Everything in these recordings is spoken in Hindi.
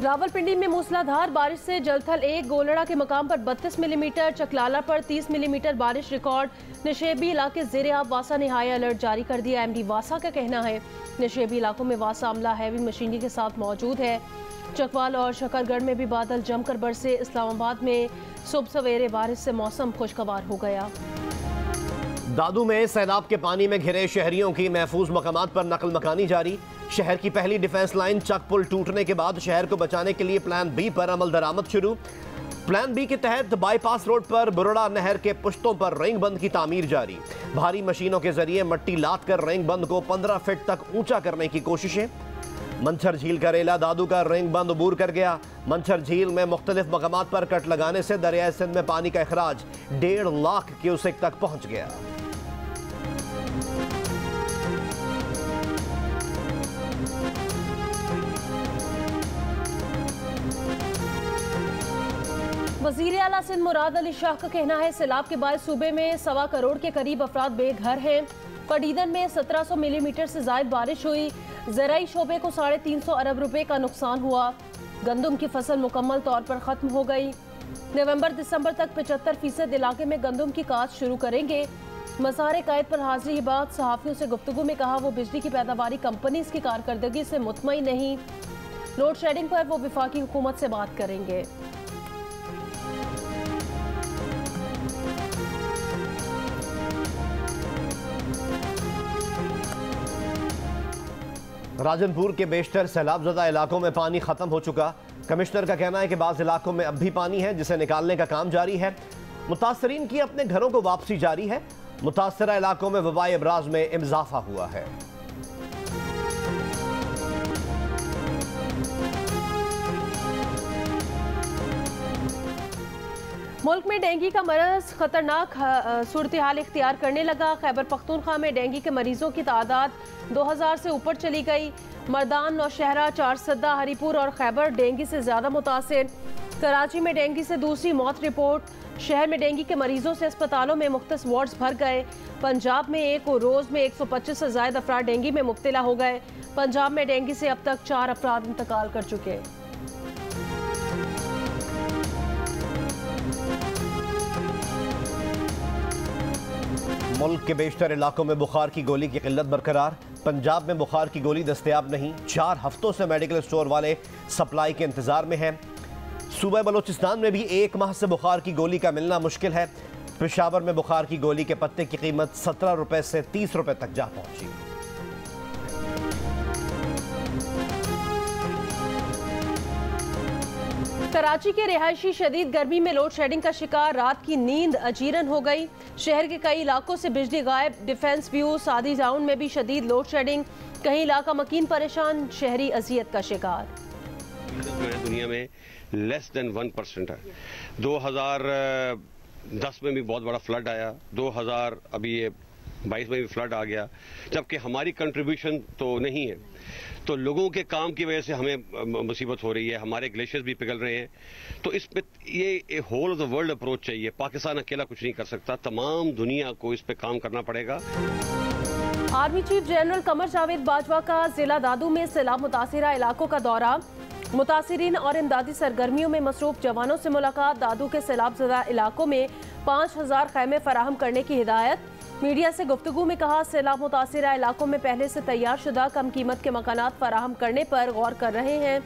रावलपिंडी में मूसलाधार बारिश से जलथल 1 गोलड़ा के मकाम पर 32 मिलीमीटर, चकलाला पर 30 मिलीमीटर बारिश रिकॉर्ड। नशेबी इलाके ज़ेरे आब वासा ने हाई अलर्ट जारी कर दिया। एमडी वासा का कहना है नशेबी इलाकों में वासा अमला हैवी मशीनरी के साथ मौजूद है। चकवाल और शकरगढ़ में भी बादल जमकर बरसे। इस्लामाबाद में सुबह सवेरे बारिश से मौसम खुशगवार हो गया। दादू में सैलाब के पानी में घिरे शहरियों की महफूज मकामात पर नकल मकानी जारी। शहर की पहली डिफेंस लाइन चक पुल टूटने के बाद शहर को बचाने के लिए प्लान बी पर अमल दरामद शुरू। प्लान बी के तहत बाईपास रोड पर बुरड़ा नहर के पुश्तों पर रेंग बंद की तामीर जारी। भारी मशीनों के जरिए मट्टी लाद कर रेंग बंद को 15 फीट तक ऊंचा करने की कोशिशें। मंछर झील का रेला दादू का रेंग बंद अबूर कर गया। मंछर झील में मुख्तलिफ मकामात पर कट लगाने से दरियाए सिंध में पानी का अखराज 1.5 लाख क्यूसेक तक पहुंच गया। वज़ीर आला सिंध मुराद अली शाह का कहना है सैलाब के बाद सूबे में 1.25 करोड़ के करीब अफराद बेघर हैं। पडीदन में 1700 मिलीमीटर से जायद बारिश हुई। ज़राई शोबे को 350 अरब रुपए का नुकसान हुआ। गंदम की फसल मुकम्मल तौर पर ख़त्म हो गई। नवंबर दिसंबर तक 75% इलाके में गंदम की काश्त शुरू करेंगे। मसारे कायद पर हाजिरी के बाद सहाफ़ियों से गुफ्तगू में कहा वो बिजली की पैदावारी कंपनी की कारकर्दगी से मुतमईन नहीं। लोड शेडिंग पर वो वफाकी हुकूमत से बात करेंगे। राजनपुर के बेशतर सैलाबज़दा इलाकों में पानी खत्म हो चुका। कमिश्नर का कहना है कि बाज़ इलाकों में अब भी पानी है जिसे निकालने का काम जारी है। मुतासरीन की अपने घरों को वापसी जारी है। मुतासरा इलाकों में वबाई अबराज में इजाफा हुआ है। मुल्क में डेंगू का मरज खतरनाक सूरत हाल इख्तियार करने लगा। खैबर पख्तूनख्वा में डेंगू के मरीजों की तादाद 2000 से ऊपर चली गई। मर्दान, नौशहरा, चारसद्दा, हरीपुर और खैबर डेंगू से ज्यादा मुतासिर। कराची में डेंगू से दूसरी मौत रिपोर्ट। शहर में डेंगू के मरीजों से अस्पतालों में मुख्तस वार्ड्स भर गए। पंजाब में एक रोज में 125 से ज्यादा अफराद डेंगू में मुब्तला हो गए। पंजाब में डेंगू से अब तक 4 अफराद इंतकाल कर चुके। मुल्क के बेशतर इलाकों में बुखार की गोली की किल्लत बरकरार। पंजाब में बुखार की गोली दस्तयाब नहीं। 4 हफ्तों से मेडिकल स्टोर वाले सप्लाई के इंतजार में हैं। सूबा बलोचिस्तान में भी 1 माह से बुखार की गोली का मिलना मुश्किल है। पेशावर में बुखार की गोली के पत्ते की कीमत 17 रुपए से 30 रुपए तक जा पहुंची। कराची के रिहायशी शदीद गर्मी में लोड शेडिंग का शिकार, रात की नींद अजीरन हो गई। शहर के कई इलाकों से बिजली गायब। डिफेंस व्यू सादी टाउन में भी शदीद लोड शेडिंग। कहीं इलाका मकीन परेशान, शहरी अजियत का शिकार। दुनिया में लेस देन 1% है। 2010 में भी बहुत बड़ा फ्लड आया, 2022 में भी फ्लड आ गया, जबकि हमारी कंट्रीब्यूशन तो नहीं है। तो लोगों के काम की वजह से हमें मुसीबत हो रही है। हमारे ग्लेशियर्स भी पिघल रहे हैं। तो इस पे ये whole of the world approach चाहिए। पाकिस्तान अकेला कुछ नहीं कर सकता, तमाम दुनिया को इस पे काम करना पड़ेगा। Army chief general Qamar Javed Bajwa का जिला दादू में सैलाब मुतासिरा इलाकों का दौरा। मुतासिरीन और इमदादी सरगर्मियों में मसरूफ जवानों से मुलाकात। दादू के सैलाबज़दा इलाकों में 5000 खैमे फराहम करने की हिदायत। मीडिया से गुफ्तगू में कहा सैलाब मुतासिरा इलाकों में पहले से तैयार शुदा कम कीमत के मकानात फराहम करने पर गौर कर रहे हैं।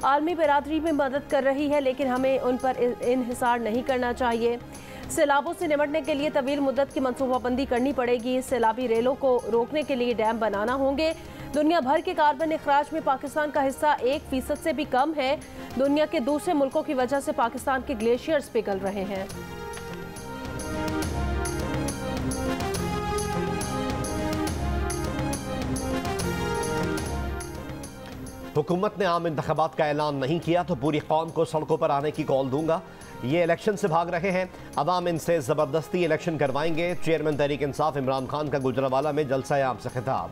आलमी बरादरी में मदद कर रही है लेकिन हमें उन पर इन्हिसार नहीं करना चाहिए। सैलाबों से निपटने के लिए तवील मुद्दत की मनसूबाबंदी करनी पड़ेगी। सैलाबी रेलों को रोकने के लिए डैम बनाना होंगे। दुनिया भर के कार्बन अखराज में पाकिस्तान का हिस्सा 1% से भी कम है। दुनिया के दूसरे मुल्कों की वजह से पाकिस्तान के ग्लेशियर्स पिघल रहे हैं। हुकूमत ने आम इंतखाबात का ऐलान नहीं किया तो पूरी कौम को सड़कों पर आने की कॉल दूंगा। ये इलेक्शन से भाग रहे हैं, अवाम इनसे ज़बरदस्ती इलेक्शन करवाएंगे। चेयरमैन तहरीक इंसाफ इमरान खान का गुजरावाला में जलसा आम से खिताब।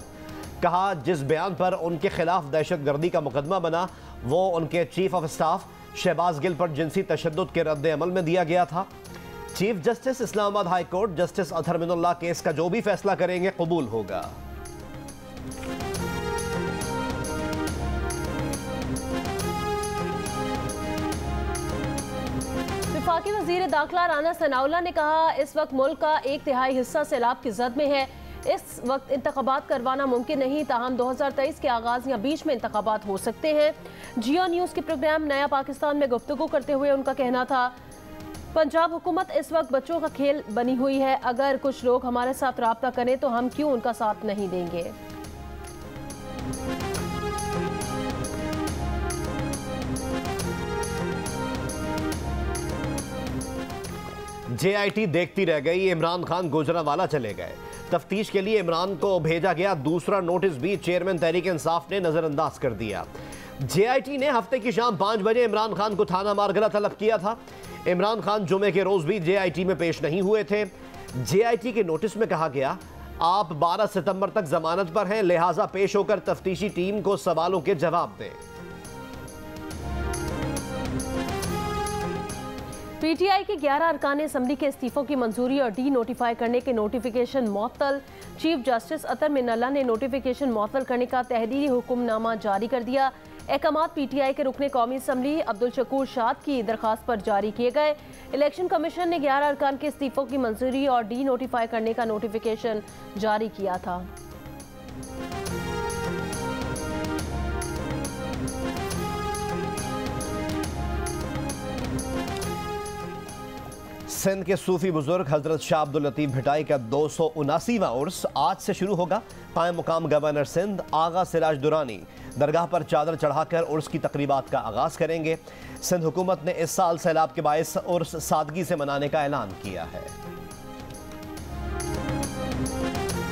कहा जिस बयान पर उनके खिलाफ दहशतगर्दी का मुकदमा बना वो उनके chief of staff Shahbaz Gill पर जिनसी तशद्दुद के रद्द अमल में दिया गया था। Chief justice Islamabad high court justice Athar Minallah case का जो भी फैसला करेंगे कबूल होगा। वफाकी वजीर दाखिला राना सनाउल्लाह ने कहा, इस वक्त मुल्क का 1/3 हिस्सा सैलाब की जद में है। इस वक्त इंतखाबात करवाना मुमकिन नहीं, ताहम 2023 के आगाज या बीच में इंतखाबात हो सकते हैं। जियो न्यूज़ के प्रोग्राम नया पाकिस्तान में गुफ्तगू करते हुए उनका कहना था, पंजाब हुकूमत इस वक्त बच्चों का खेल बनी हुई है। अगर कुछ लोग हमारे साथ राब्ता करें तो हम क्यों उनका साथ नहीं देंगे। JIT देखती रह गई, इमरान खान गुजरांवाला चले गए। तफ्तीश के लिए इमरान को भेजा गया दूसरा नोटिस भी चेयरमैन तहरीक इंसाफ ने नजरअंदाज कर दिया। JIT ने हफ्ते की शाम 5 बजे इमरान खान को थाना मारगला तलब किया था। इमरान खान जुमे के रोज भी JIT में पेश नहीं हुए थे। JIT के नोटिस में कहा गया, आप 12 सितंबर तक जमानत पर हैं, लिहाजा पेश होकर तफ्तीशी टीम को सवालों के जवाब दें। PTI के 11 अरकान असम्बली के इस्तीफों की मंजूरी और डी नोटिफाई करने के नोटिफिकेशन मुअत्तल। चीफ जस्टिस अतर मिनल्ला ने नोटिफिकेशन मुअत्तल करने का तहरीरी हुक्मनामा जारी कर दिया। अहकामात PTI के रुकने कौमी असम्बली अब्दुल शकूर शाद की दरखास्त पर जारी किए गए। इलेक्शन कमीशन ने 11 अरकान के इस्तीफों की मंजूरी और डी नोटिफाई करने का नोटिफिकेशन जारी किया था। सिंध के सूफी बुजुर्ग हजरत शाह अब्दुल लतीफ भिटाई का 279वां उर्स आज से शुरू होगा। पाए मुकाम गवर्नर सिंध आगा सिराज दुरानी दरगाह पर चादर चढ़ाकर उर्स की तकरीबात का आगाज करेंगे। सिंध हुकूमत ने इस साल सैलाब के बायस उर्स सादगी से मनाने का ऐलान किया है।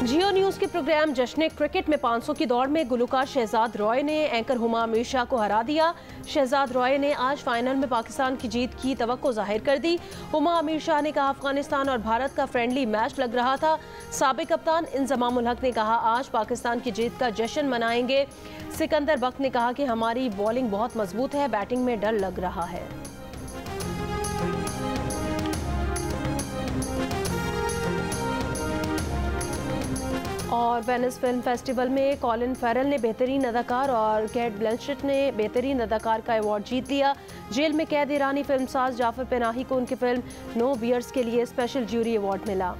जियो न्यूज़ के प्रोग्राम जश्न क्रिकेट में 500 की दौड़ में गुलूकार शहजाद रॉय ने एंकर हुमा अमीर शाह को हरा दिया। शहजाद रॉय ने आज फाइनल में पाकिस्तान की जीत की तवक्को जाहिर कर दी। हुमा अमीर शाह ने कहा, अफगानिस्तान और भारत का फ्रेंडली मैच लग रहा था। साबिक कप्तान इंजमाम उल हक ने कहा, आज पाकिस्तान की जीत का जश्न मनाएंगे। सिकंदर बख्त ने कहा कि हमारी बॉलिंग बहुत मजबूत है, बैटिंग में डर लग रहा है। और वेनिस फिल्म फेस्टिवल में कॉलिन फेरल ने बेहतरीन अदाकार और केट ब्लैंचेट ने बेहतरीन अदाकार का अवार्ड जीत लिया। जेल में कैद ईरानी फिल्मसाज जाफर पनाही को उनकी फिल्म नो बियर्स के लिए स्पेशल ज्यूरी अवार्ड मिला।